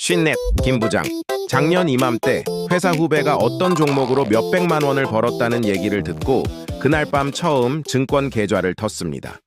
신넷 김 부장. 작년 이맘때 회사 후배가 어떤 종목으로 몇백만 원을 벌었다는 얘기를 듣고 그날 밤 처음 증권 계좌를 텄습니다.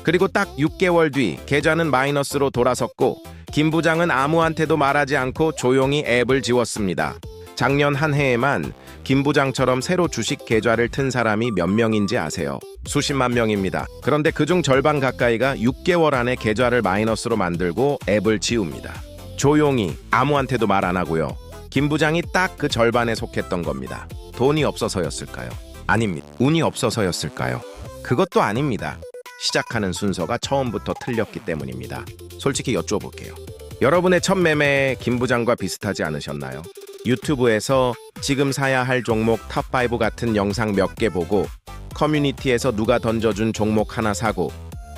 그리고 딱 6개월 뒤 계좌는 마이너스로 돌아섰고 김 부장은 아무한테도 말하지 않고 조용히 앱을 지웠습니다. 작년 한 해에만 김 부장처럼 새로 주식 계좌를 튼 사람이 몇 명인지 아세요? 수십만 명입니다. 그런데 그중 절반 가까이가 6개월 안에 계좌를 마이너스로 만들고 앱을 지웁니다. 조용히 아무한테도 말 안 하고요. 김 부장이 딱 그 절반에 속했던 겁니다. 돈이 없어서였을까요? 아닙니다. 운이 없어서였을까요? 그것도 아닙니다. 시작하는 순서가 처음부터 틀렸기 때문입니다. 솔직히 여쭤볼게요. 여러분의 첫 매매 김 부장과 비슷하지 않으셨나요? 유튜브에서 지금 사야 할 종목 탑5 같은 영상 몇 개 보고 커뮤니티에서 누가 던져준 종목 하나 사고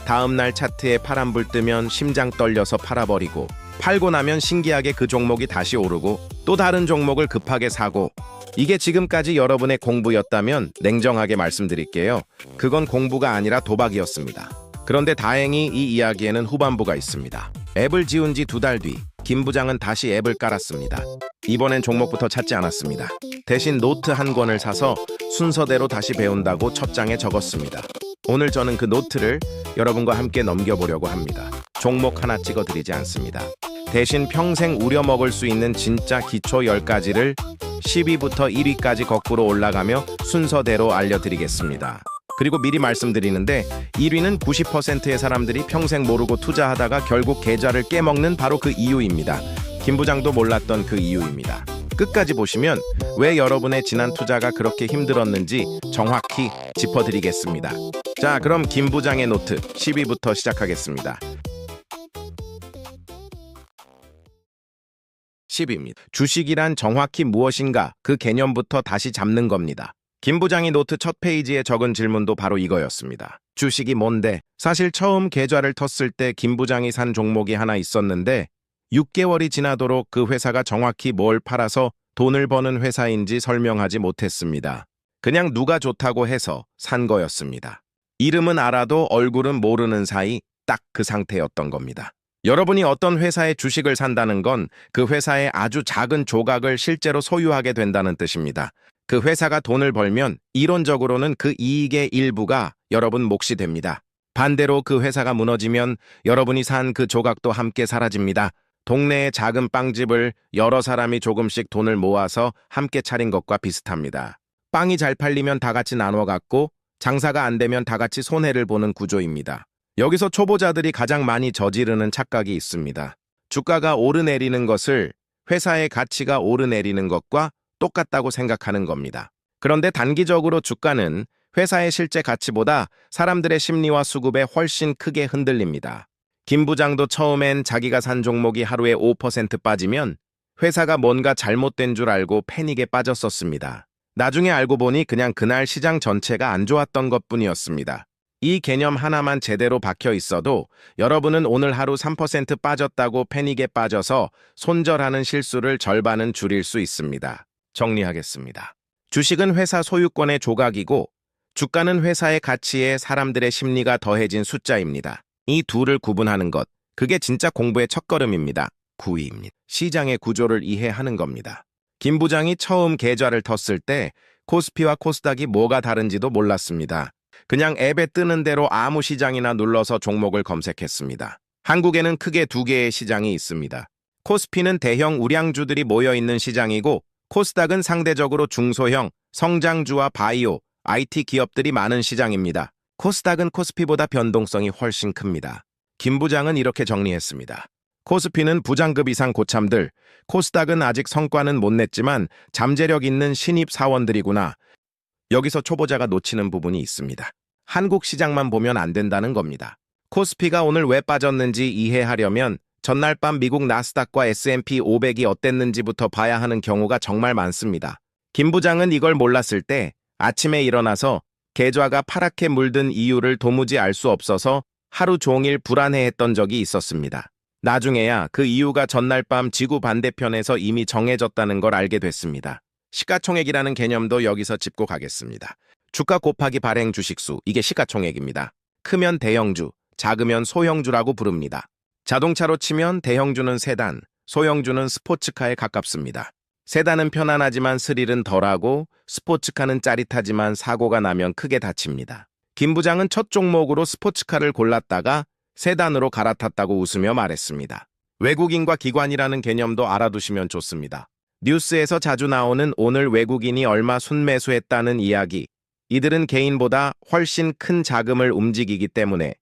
다음날 차트에 파란불 뜨면 심장 떨려서 팔아버리고 팔고 나면 신기하게 그 종목이 다시 오르고 또 다른 종목을 급하게 사고 이게 지금까지 여러분의 공부였다면 냉정하게 말씀드릴게요. 그건 공부가 아니라 도박이었습니다. 그런데 다행히 이 이야기에는 후반부가 있습니다. 앱을 지운 지 2달 뒤 김 부장은 다시 앱을 깔았습니다. 이번엔 종목부터 찾지 않았습니다. 대신 노트 한 권을 사서 순서대로 다시 배운다고 첫 장에 적었습니다. 오늘 저는 그 노트를 여러분과 함께 넘겨보려고 합니다. 종목 하나 찍어드리지 않습니다. 대신 평생 우려먹을 수 있는 진짜 기초 10가지를 10위부터 1위까지 거꾸로 올라가며 순서대로 알려드리겠습니다. 그리고 미리 말씀드리는데 1위는 90%의 사람들이 평생 모르고 투자하다가 결국 계좌를 깨먹는 바로 그 이유입니다. 김 부장도 몰랐던 그 이유입니다. 끝까지 보시면 왜 여러분의 지난 투자가 그렇게 힘들었는지 정확히 짚어드리겠습니다. 자, 그럼 김 부장의 노트 10위부터 시작하겠습니다. 10위입니다. 주식이란 정확히 무엇인가 그 개념부터 다시 잡는 겁니다. 김 부장이 노트 첫 페이지에 적은 질문도 바로 이거였습니다. 주식이 뭔데? 사실 처음 계좌를 텄을 때 김 부장이 산 종목이 하나 있었는데 6개월이 지나도록 그 회사가 정확히 뭘 팔아서 돈을 버는 회사인지 설명하지 못했습니다. 그냥 누가 좋다고 해서 산 거였습니다. 이름은 알아도 얼굴은 모르는 사이 딱 그 상태였던 겁니다. 여러분이 어떤 회사의 주식을 산다는 건 그 회사의 아주 작은 조각을 실제로 소유하게 된다는 뜻입니다. 그 회사가 돈을 벌면 이론적으로는 그 이익의 일부가 여러분 몫이 됩니다. 반대로 그 회사가 무너지면 여러분이 산 그 조각도 함께 사라집니다. 동네의 작은 빵집을 여러 사람이 조금씩 돈을 모아서 함께 차린 것과 비슷합니다. 빵이 잘 팔리면 다 같이 나눠 갖고 장사가 안 되면 다 같이 손해를 보는 구조입니다. 여기서 초보자들이 가장 많이 저지르는 착각이 있습니다. 주가가 오르내리는 것을 회사의 가치가 오르내리는 것과 똑같다고 생각하는 겁니다. 그런데 단기적으로 주가는 회사의 실제 가치보다 사람들의 심리와 수급에 훨씬 크게 흔들립니다. 김 부장도 처음엔 자기가 산 종목이 하루에 5% 빠지면 회사가 뭔가 잘못된 줄 알고 패닉에 빠졌었습니다. 나중에 알고 보니 그냥 그날 시장 전체가 안 좋았던 것뿐이었습니다. 이 개념 하나만 제대로 박혀 있어도 여러분은 오늘 하루 3% 빠졌다고 패닉에 빠져서 손절하는 실수를 절반은 줄일 수 있습니다. 정리하겠습니다. 주식은 회사 소유권의 조각이고 주가는 회사의 가치에 사람들의 심리가 더해진 숫자입니다. 이 둘을 구분하는 것, 그게 진짜 공부의 첫걸음입니다. 9위입니다. 시장의 구조를 이해하는 겁니다. 김 부장이 처음 계좌를 텄을 때 코스피와 코스닥이 뭐가 다른지도 몰랐습니다. 그냥 앱에 뜨는 대로 아무 시장이나 눌러서 종목을 검색했습니다. 한국에는 크게 2개의 시장이 있습니다. 코스피는 대형 우량주들이 모여있는 시장이고 코스닥은 상대적으로 중소형, 성장주와 바이오, IT 기업들이 많은 시장입니다. 코스닥은 코스피보다 변동성이 훨씬 큽니다. 김 부장은 이렇게 정리했습니다. 코스피는 부장급 이상 고참들, 코스닥은 아직 성과는 못 냈지만 잠재력 있는 신입 사원들이구나. 여기서 초보자가 놓치는 부분이 있습니다. 한국 시장만 보면 안 된다는 겁니다. 코스피가 오늘 왜 빠졌는지 이해하려면 전날 밤 미국 나스닥과 S&P 500이 어땠는지부터 봐야 하는 경우가 정말 많습니다. 김 부장은 이걸 몰랐을 때 아침에 일어나서 계좌가 파랗게 물든 이유를 도무지 알 수 없어서 하루 종일 불안해했던 적이 있었습니다. 나중에야 그 이유가 전날 밤 지구 반대편에서 이미 정해졌다는 걸 알게 됐습니다. 시가총액이라는 개념도 여기서 짚고 가겠습니다. 주가 곱하기 발행 주식수, 이게 시가총액입니다. 크면 대형주, 작으면 소형주라고 부릅니다. 자동차로 치면 대형주는 세단, 소형주는 스포츠카에 가깝습니다. 세단은 편안하지만 스릴은 덜하고 스포츠카는 짜릿하지만 사고가 나면 크게 다칩니다. 김 부장은 첫 종목으로 스포츠카를 골랐다가 세단으로 갈아탔다고 웃으며 말했습니다. 외국인과 기관이라는 개념도 알아두시면 좋습니다. 뉴스에서 자주 나오는 오늘 외국인이 얼마 순매수했다는 이야기. 이들은 개인보다 훨씬 큰 자금을 움직이기 때문에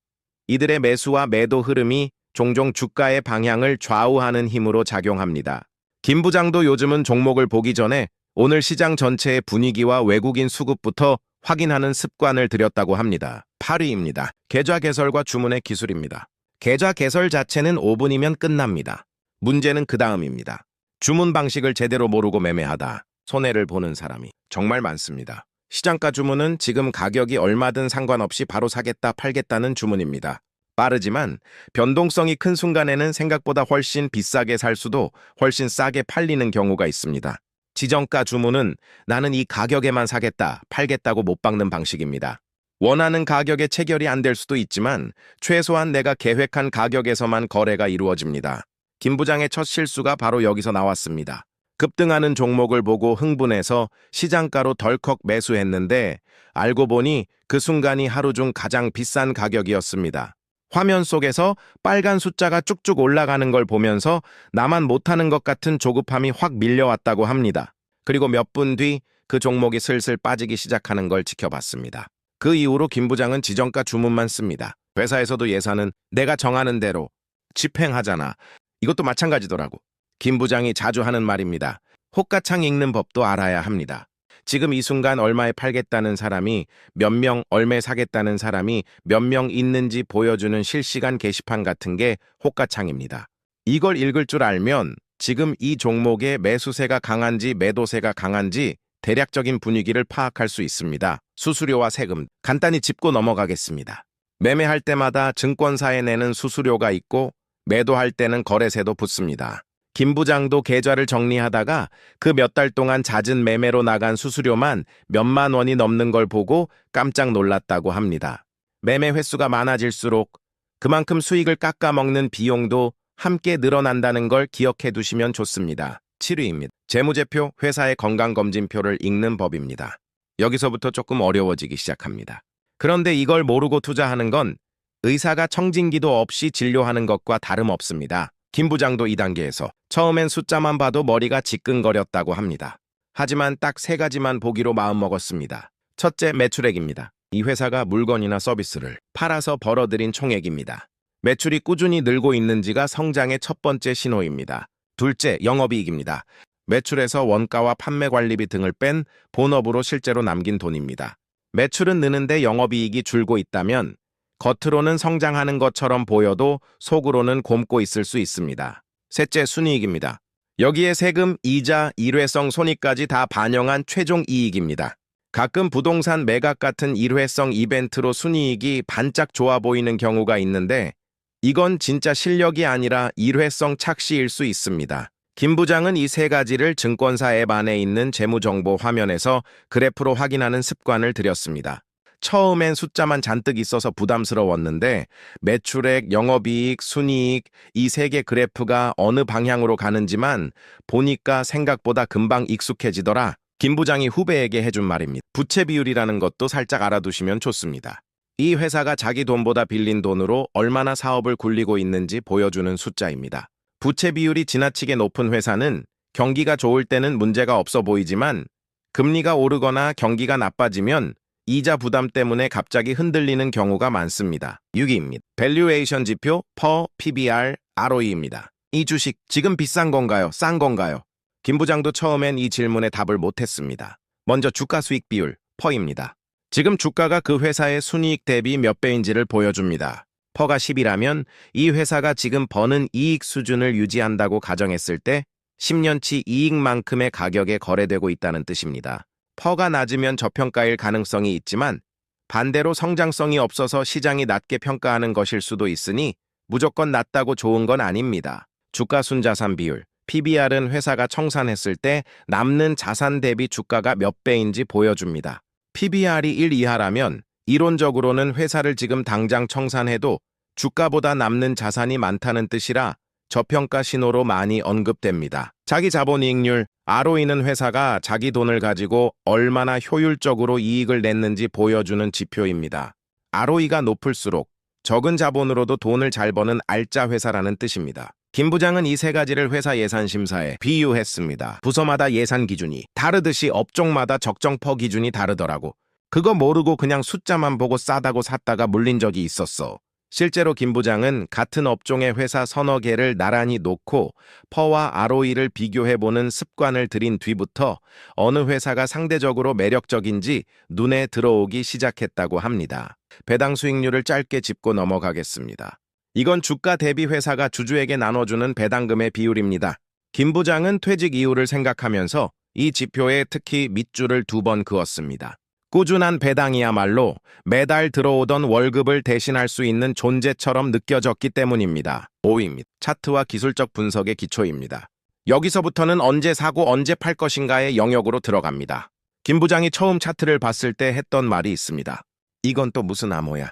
이들의 매수와 매도 흐름이 종종 주가의 방향을 좌우하는 힘으로 작용합니다. 김 부장도 요즘은 종목을 보기 전에 오늘 시장 전체의 분위기와 외국인 수급부터 확인하는 습관을 들였다고 합니다. 8위입니다. 계좌 개설과 주문의 기술입니다. 계좌 개설 자체는 5분이면 끝납니다. 문제는 그 다음입니다. 주문 방식을 제대로 모르고 매매하다 손해를 보는 사람이 정말 많습니다. 시장가 주문은 지금 가격이 얼마든 상관없이 바로 사겠다 팔겠다는 주문입니다. 빠르지만 변동성이 큰 순간에는 생각보다 훨씬 비싸게 살 수도 훨씬 싸게 팔리는 경우가 있습니다. 지정가 주문은 나는 이 가격에만 사겠다, 팔겠다고 못 박는 방식입니다. 원하는 가격에 체결이 안 될 수도 있지만 최소한 내가 계획한 가격에서만 거래가 이루어집니다. 김 부장의 첫 실수가 바로 여기서 나왔습니다. 급등하는 종목을 보고 흥분해서 시장가로 덜컥 매수했는데 알고 보니 그 순간이 하루 중 가장 비싼 가격이었습니다. 화면 속에서 빨간 숫자가 쭉쭉 올라가는 걸 보면서 나만 못하는 것 같은 조급함이 확 밀려왔다고 합니다. 그리고 몇 분 뒤 그 종목이 슬슬 빠지기 시작하는 걸 지켜봤습니다. 그 이후로 김 부장은 지정가 주문만 씁니다. 회사에서도 예산은 내가 정하는 대로 집행하잖아. 이것도 마찬가지더라고. 김 부장이 자주 하는 말입니다. 호가창 읽는 법도 알아야 합니다. 지금 이 순간 얼마에 팔겠다는 사람이 몇 명, 얼마에 사겠다는 사람이 몇 명 있는지 보여주는 실시간 게시판 같은 게 호가창입니다. 이걸 읽을 줄 알면 지금 이 종목의 매수세가 강한지 매도세가 강한지 대략적인 분위기를 파악할 수 있습니다. 수수료와 세금 간단히 짚고 넘어가겠습니다. 매매할 때마다 증권사에 내는 수수료가 있고 매도할 때는 거래세도 붙습니다. 김 부장도 계좌를 정리하다가 그 몇 달 동안 잦은 매매로 나간 수수료만 몇만 원이 넘는 걸 보고 깜짝 놀랐다고 합니다. 매매 횟수가 많아질수록 그만큼 수익을 깎아먹는 비용도 함께 늘어난다는 걸 기억해 두시면 좋습니다. 7위입니다. 재무제표, 회사의 건강검진표를 읽는 법입니다. 여기서부터 조금 어려워지기 시작합니다. 그런데 이걸 모르고 투자하는 건 의사가 청진기도 없이 진료하는 것과 다름없습니다. 김 부장도 이 단계에서 처음엔 숫자만 봐도 머리가 지끈거렸다고 합니다. 하지만 딱 3가지만 보기로 마음먹었습니다. 첫째, 매출액입니다. 이 회사가 물건이나 서비스를 팔아서 벌어들인 총액입니다. 매출이 꾸준히 늘고 있는지가 성장의 첫 번째 신호입니다. 둘째, 영업이익입니다. 매출에서 원가와 판매 관리비 등을 뺀 본업으로 실제로 남긴 돈입니다. 매출은 느는데 영업이익이 줄고 있다면 겉으로는 성장하는 것처럼 보여도 속으로는 곪고 있을 수 있습니다. 셋째, 순이익입니다. 여기에 세금, 이자, 일회성 손익까지 다 반영한 최종 이익입니다. 가끔 부동산 매각 같은 일회성 이벤트로 순이익이 반짝 좋아 보이는 경우가 있는데 이건 진짜 실력이 아니라 일회성 착시일 수 있습니다. 김 부장은 이 3가지를 증권사 앱 안에 있는 재무정보 화면에서 그래프로 확인하는 습관을 들였습니다. 처음엔 숫자만 잔뜩 있어서 부담스러웠는데 매출액, 영업이익, 순이익 이 3개 그래프가 어느 방향으로 가는지만 보니까 생각보다 금방 익숙해지더라. 김 부장이 후배에게 해준 말입니다. 부채 비율이라는 것도 살짝 알아두시면 좋습니다. 이 회사가 자기 돈보다 빌린 돈으로 얼마나 사업을 굴리고 있는지 보여주는 숫자입니다. 부채 비율이 지나치게 높은 회사는 경기가 좋을 때는 문제가 없어 보이지만 금리가 오르거나 경기가 나빠지면 이자 부담 때문에 갑자기 흔들리는 경우가 많습니다. 6위입니다. 밸류에이션 지표, 퍼, PBR, ROE입니다. 이 주식 지금 비싼 건가요? 싼 건가요? 김 부장도 처음엔 이 질문에 답을 못했습니다. 먼저 주가 수익 비율, 퍼입니다. 지금 주가가 그 회사의 순이익 대비 몇 배인지를 보여줍니다. 퍼가 10이라면 이 회사가 지금 버는 이익 수준을 유지한다고 가정했을 때 10년치 이익만큼의 가격에 거래되고 있다는 뜻입니다. 퍼가 낮으면 저평가일 가능성이 있지만 반대로 성장성이 없어서 시장이 낮게 평가하는 것일 수도 있으니 무조건 낮다고 좋은 건 아닙니다. 주가 순자산 비율, PBR은 회사가 청산했을 때 남는 자산 대비 주가가 몇 배인지 보여줍니다. PBR이 1 이하라면 이론적으로는 회사를 지금 당장 청산해도 주가보다 남는 자산이 많다는 뜻이라 저평가 신호로 많이 언급됩니다. 자기 자본이익률, ROE는 회사가 자기 돈을 가지고 얼마나 효율적으로 이익을 냈는지 보여주는 지표입니다. ROE가 높을수록 적은 자본으로도 돈을 잘 버는 알짜 회사라는 뜻입니다. 김 부장은 이 세 가지를 회사 예산 심사에 비유했습니다. 부서마다 예산 기준이 다르듯이 업종마다 적정퍼 기준이 다르더라고. 그거 모르고 그냥 숫자만 보고 싸다고 샀다가 물린 적이 있었어. 실제로 김 부장은 같은 업종의 회사 서너 개를 나란히 놓고 퍼와 ROE를 비교해보는 습관을 들인 뒤부터 어느 회사가 상대적으로 매력적인지 눈에 들어오기 시작했다고 합니다. 배당 수익률을 짧게 짚고 넘어가겠습니다. 이건 주가 대비 회사가 주주에게 나눠주는 배당금의 비율입니다. 김 부장은 퇴직 이후를 생각하면서 이 지표에 특히 밑줄을 2번 그었습니다. 꾸준한 배당이야말로 매달 들어오던 월급을 대신할 수 있는 존재처럼 느껴졌기 때문입니다. 5위입니다. 차트와 기술적 분석의 기초입니다. 여기서부터는 언제 사고 언제 팔 것인가의 영역으로 들어갑니다. 김 부장이 처음 차트를 봤을 때 했던 말이 있습니다. 이건 또 무슨 암호야?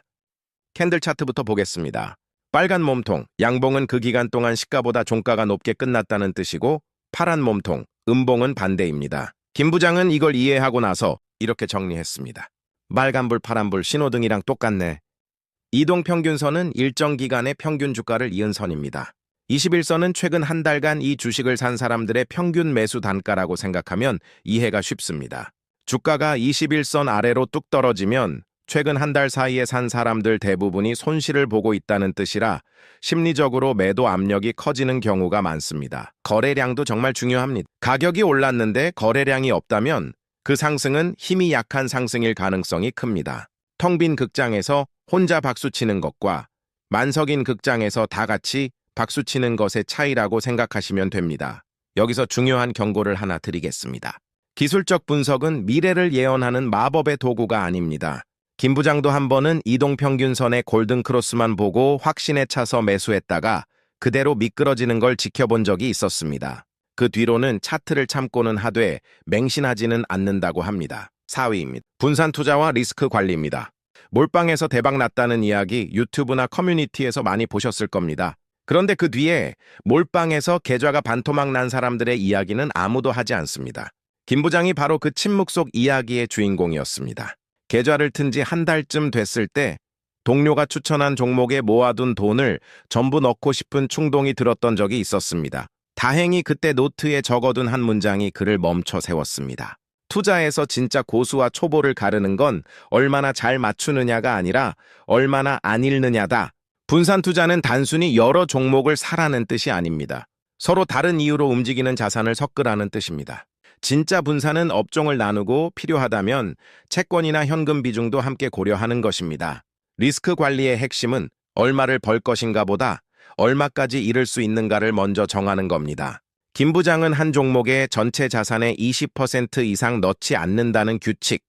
캔들 차트부터 보겠습니다. 빨간 몸통, 양봉은 그 기간 동안 시가보다 종가가 높게 끝났다는 뜻이고 파란 몸통, 음봉은 반대입니다. 김 부장은 이걸 이해하고 나서 이렇게 정리했습니다. 빨간불, 파란불, 신호등이랑 똑같네. 이동평균선은 일정 기간의 평균 주가를 이은 선입니다. 21선은 최근 한 달간 이 주식을 산 사람들의 평균 매수 단가라고 생각하면 이해가 쉽습니다. 주가가 21선 아래로 뚝 떨어지면 최근 한 달 사이에 산 사람들 대부분이 손실을 보고 있다는 뜻이라 심리적으로 매도 압력이 커지는 경우가 많습니다. 거래량도 정말 중요합니다. 가격이 올랐는데 거래량이 없다면 그 상승은 힘이 약한 상승일 가능성이 큽니다. 텅 빈 극장에서 혼자 박수치는 것과 만석인 극장에서 다 같이 박수치는 것의 차이라고 생각하시면 됩니다. 여기서 중요한 경고를 하나 드리겠습니다. 기술적 분석은 미래를 예언하는 마법의 도구가 아닙니다. 김 부장도 한 번은 이동평균선의 골든크로스만 보고 확신에 차서 매수했다가 그대로 미끄러지는 걸 지켜본 적이 있었습니다. 그 뒤로는 차트를 참고는 하되 맹신하지는 않는다고 합니다. 4위입니다. 분산 투자와 리스크 관리입니다. 몰빵에서 대박 났다는 이야기 유튜브나 커뮤니티에서 많이 보셨을 겁니다. 그런데 그 뒤에 몰빵에서 계좌가 반토막 난 사람들의 이야기는 아무도 하지 않습니다. 김 부장이 바로 그 침묵 속 이야기의 주인공이었습니다. 계좌를 튼 지 한 달쯤 됐을 때 동료가 추천한 종목에 모아둔 돈을 전부 넣고 싶은 충동이 들었던 적이 있었습니다. 다행히 그때 노트에 적어둔 한 문장이 그를 멈춰 세웠습니다. 투자에서 진짜 고수와 초보를 가르는 건 얼마나 잘 맞추느냐가 아니라 얼마나 안 읽느냐다. 분산 투자는 단순히 여러 종목을 사라는 뜻이 아닙니다. 서로 다른 이유로 움직이는 자산을 섞으라는 뜻입니다. 진짜 분산은 업종을 나누고 필요하다면 채권이나 현금 비중도 함께 고려하는 것입니다. 리스크 관리의 핵심은 얼마를 벌 것인가 보다 얼마까지 잃을 수 있는가를 먼저 정하는 겁니다. 김 부장은 한 종목에 전체 자산의 20% 이상 넣지 않는다는 규칙,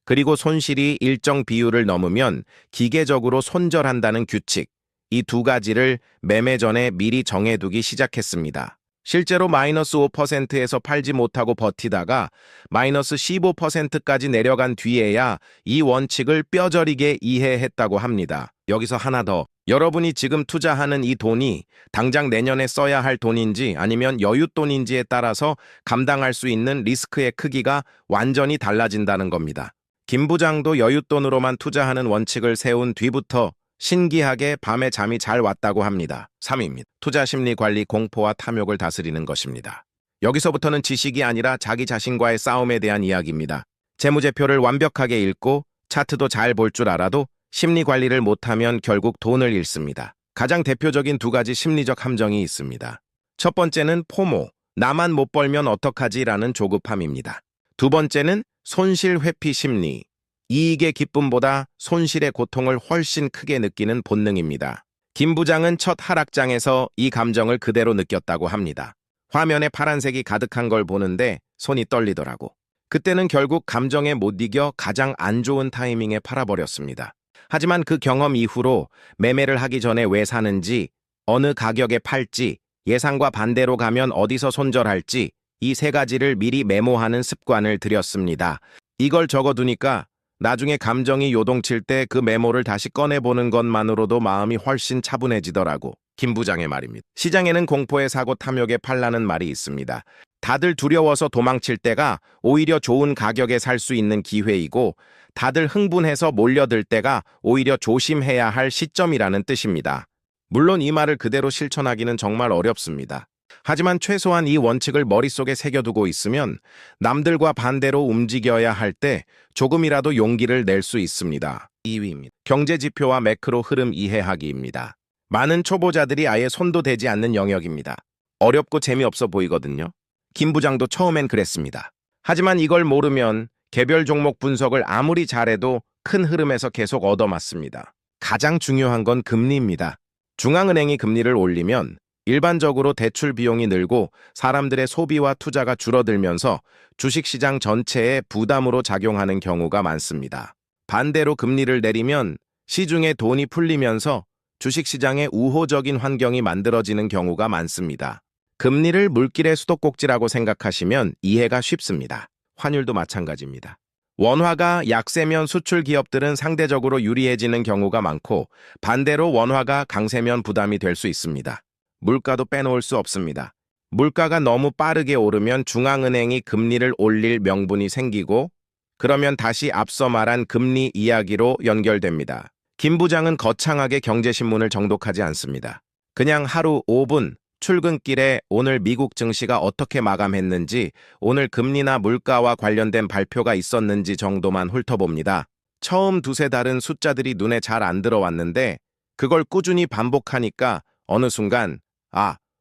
그리고 손실이 일정 비율을 넘으면 기계적으로 손절한다는 규칙, 이 두 가지를 매매 전에 미리 정해두기 시작했습니다. 실제로 마이너스 5%에서 팔지 못하고 버티다가 마이너스 15%까지 내려간 뒤에야 이 원칙을 뼈저리게 이해했다고 합니다. 여기서 하나 더. 여러분이 지금 투자하는 이 돈이 당장 내년에 써야 할 돈인지 아니면 여윳돈인지에 따라서 감당할 수 있는 리스크의 크기가 완전히 달라진다는 겁니다. 김 부장도 여윳돈으로만 투자하는 원칙을 세운 뒤부터 신기하게 밤에 잠이 잘 왔다고 합니다. 3위입니다. 투자 심리 관리, 공포와 탐욕을 다스리는 것입니다. 여기서부터는 지식이 아니라 자기 자신과의 싸움에 대한 이야기입니다. 재무제표를 완벽하게 읽고 차트도 잘 볼 줄 알아도 심리 관리를 못하면 결국 돈을 잃습니다. 가장 대표적인 두 가지 심리적 함정이 있습니다. 첫 번째는 포모, 나만 못 벌면 어떡하지라는 조급함입니다. 두 번째는 손실 회피 심리, 이익의 기쁨보다 손실의 고통을 훨씬 크게 느끼는 본능입니다. 김 부장은 첫 하락장에서 이 감정을 그대로 느꼈다고 합니다. 화면에 파란색이 가득한 걸 보는데 손이 떨리더라고. 그때는 결국 감정에 못 이겨 가장 안 좋은 타이밍에 팔아버렸습니다. 하지만 그 경험 이후로 매매를 하기 전에 왜 사는지, 어느 가격에 팔지, 예상과 반대로 가면 어디서 손절할지 이 세 가지를 미리 메모하는 습관을 들였습니다. 이걸 적어두니까 나중에 감정이 요동칠 때 그 메모를 다시 꺼내보는 것만으로도 마음이 훨씬 차분해지더라고. 김 부장의 말입니다. 시장에는 공포의 사고 탐욕의 팔라는 말이 있습니다. 다들 두려워서 도망칠 때가 오히려 좋은 가격에 살 수 있는 기회이고 다들 흥분해서 몰려들 때가 오히려 조심해야 할 시점이라는 뜻입니다. 물론 이 말을 그대로 실천하기는 정말 어렵습니다. 하지만 최소한 이 원칙을 머릿속에 새겨두고 있으면 남들과 반대로 움직여야 할 때 조금이라도 용기를 낼 수 있습니다. 2위입니다. 경제 지표와 매크로 흐름 이해하기입니다. 많은 초보자들이 아예 손도 대지 않는 영역입니다. 어렵고 재미없어 보이거든요. 김 부장도 처음엔 그랬습니다. 하지만 이걸 모르면 개별 종목 분석을 아무리 잘해도 큰 흐름에서 계속 얻어맞습니다. 가장 중요한 건 금리입니다. 중앙은행이 금리를 올리면 일반적으로 대출 비용이 늘고 사람들의 소비와 투자가 줄어들면서 주식시장 전체에 부담으로 작용하는 경우가 많습니다. 반대로 금리를 내리면 시중에 돈이 풀리면서 주식시장에 우호적인 환경이 만들어지는 경우가 많습니다. 금리를 물길의 수도꼭지라고 생각하시면 이해가 쉽습니다. 환율도 마찬가지입니다. 원화가 약세면 수출 기업들은 상대적으로 유리해지는 경우가 많고 반대로 원화가 강세면 부담이 될 수 있습니다. 물가도 빼놓을 수 없습니다. 물가가 너무 빠르게 오르면 중앙은행이 금리를 올릴 명분이 생기고 그러면 다시 앞서 말한 금리 이야기로 연결됩니다. 김 부장은 거창하게 경제신문을 정독하지 않습니다. 그냥 하루 5분 출근길에 오늘 미국 증시가 어떻게 마감했는지, 오늘 금리나 물가와 관련된 발표가 있었는지 정도만 훑어봅니다. 처음 두세 달은 숫자들이 눈에 잘 안 들어왔는데 그걸 꾸준히 반복하니까 어느 순간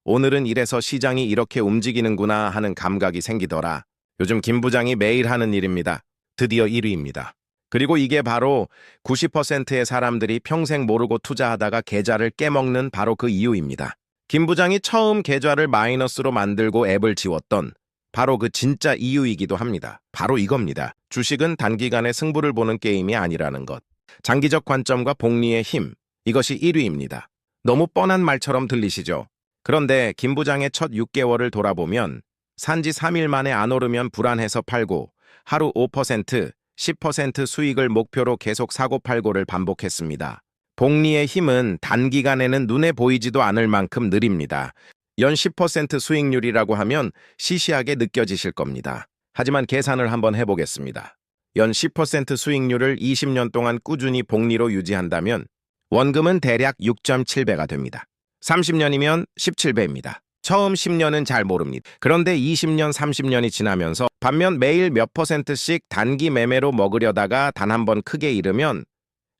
오늘은 이래서 시장이 이렇게 움직이는구나 하는 감각이 생기더라. 요즘 김 부장이 매일 하는 일입니다. 드디어 1위입니다. 그리고 이게 바로 90%의 사람들이 평생 모르고 투자하다가 계좌를 깨먹는 바로 그 이유입니다. 김 부장이 처음 계좌를 마이너스로 만들고 앱을 지웠던 바로 그 진짜 이유이기도 합니다. 바로 이겁니다. 주식은 단기간에 승부를 보는 게임이 아니라는 것. 장기적 관점과 복리의 힘, 이것이 1위입니다. 너무 뻔한 말처럼 들리시죠? 그런데 김 부장의 첫 6개월을 돌아보면 산지 3일 만에 안 오르면 불안해서 팔고 하루 5%, 10% 수익을 목표로 계속 사고팔고를 반복했습니다. 복리의 힘은 단기간에는 눈에 보이지도 않을 만큼 느립니다. 연 10% 수익률이라고 하면 시시하게 느껴지실 겁니다. 하지만 계산을 한번 해보겠습니다. 연 10% 수익률을 20년 동안 꾸준히 복리로 유지한다면 원금은 대략 6.7배가 됩니다. 30년이면 17배입니다. 처음 10년은 잘 모릅니다. 그런데 20년, 30년이 지나면서 반면 매일 몇 %씩 단기 매매로 먹으려다가 단 한 번 크게 잃으면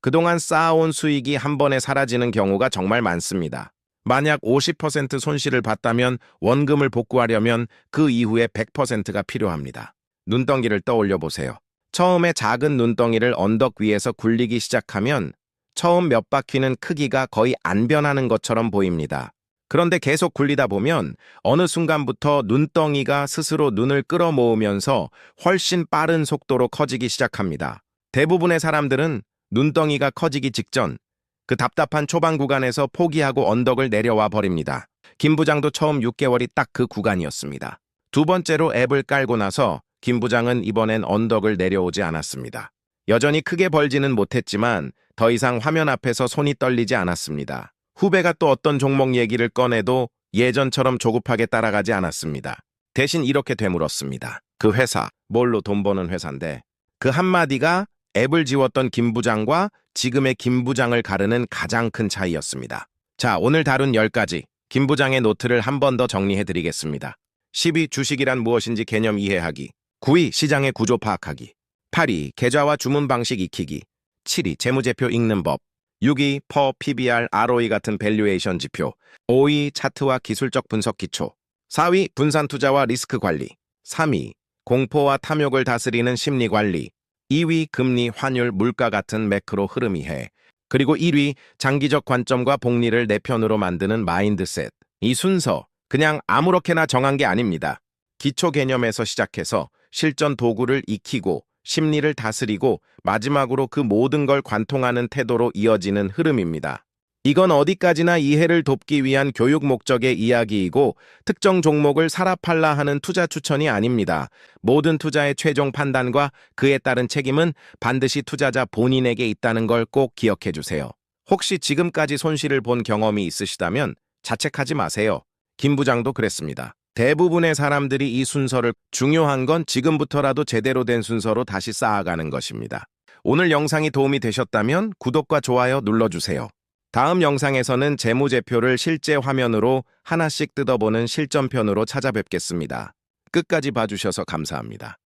그동안 쌓아온 수익이 한 번에 사라지는 경우가 정말 많습니다. 만약 50% 손실을 봤다면 원금을 복구하려면 그 이후에 100%가 필요합니다. 눈덩이를 떠올려 보세요. 처음에 작은 눈덩이를 언덕 위에서 굴리기 시작하면 처음 몇 바퀴는 크기가 거의 안 변하는 것처럼 보입니다. 그런데 계속 굴리다 보면 어느 순간부터 눈덩이가 스스로 눈을 끌어모으면서 훨씬 빠른 속도로 커지기 시작합니다. 대부분의 사람들은 눈덩이가 커지기 직전 그 답답한 초반 구간에서 포기하고 언덕을 내려와 버립니다. 김 부장도 처음 6개월이 딱 그 구간이었습니다. 두 번째로 앱을 깔고 나서 김 부장은 이번엔 언덕을 내려오지 않았습니다. 여전히 크게 벌지는 못했지만 더 이상 화면 앞에서 손이 떨리지 않았습니다. 후배가 또 어떤 종목 얘기를 꺼내도 예전처럼 조급하게 따라가지 않았습니다. 대신 이렇게 되물었습니다. 그 회사, 뭘로 돈 버는 회사인데 그 한마디가 앱을 지웠던 김 부장과 지금의 김 부장을 가르는 가장 큰 차이였습니다. 자, 오늘 다룬 10가지 김 부장의 노트를 한 번 더 정리해드리겠습니다. 10위 주식이란 무엇인지 개념 이해하기. 9위 시장의 구조 파악하기. 8위 계좌와 주문 방식 익히기. 7위 재무제표 읽는 법. 6위 퍼, PBR, ROE 같은 밸류에이션 지표. 5위 차트와 기술적 분석 기초. 4위 분산 투자와 리스크 관리. 3위 공포와 탐욕을 다스리는 심리 관리. 2위 금리, 환율, 물가 같은 매크로 흐름 이해. 그리고 1위 장기적 관점과 복리를 내 편으로 만드는 마인드셋. 이 순서 그냥 아무렇게나 정한 게 아닙니다. 기초 개념에서 시작해서 실전 도구를 익히고 심리를 다스리고 마지막으로 그 모든 걸 관통하는 태도로 이어지는 흐름입니다. 이건 어디까지나 이해를 돕기 위한 교육 목적의 이야기이고 특정 종목을 사라 팔라 하는 투자 추천이 아닙니다. 모든 투자의 최종 판단과 그에 따른 책임은 반드시 투자자 본인에게 있다는 걸 꼭 기억해 주세요. 혹시 지금까지 손실을 본 경험이 있으시다면 자책하지 마세요. 김 부장도 그랬습니다. 대부분의 사람들이 이 순서를 중요한 건 지금부터라도 제대로 된 순서로 다시 쌓아가는 것입니다. 오늘 영상이 도움이 되셨다면 구독과 좋아요 눌러주세요. 다음 영상에서는 재무제표를 실제 화면으로 하나씩 뜯어보는 실전편으로 찾아뵙겠습니다. 끝까지 봐주셔서 감사합니다.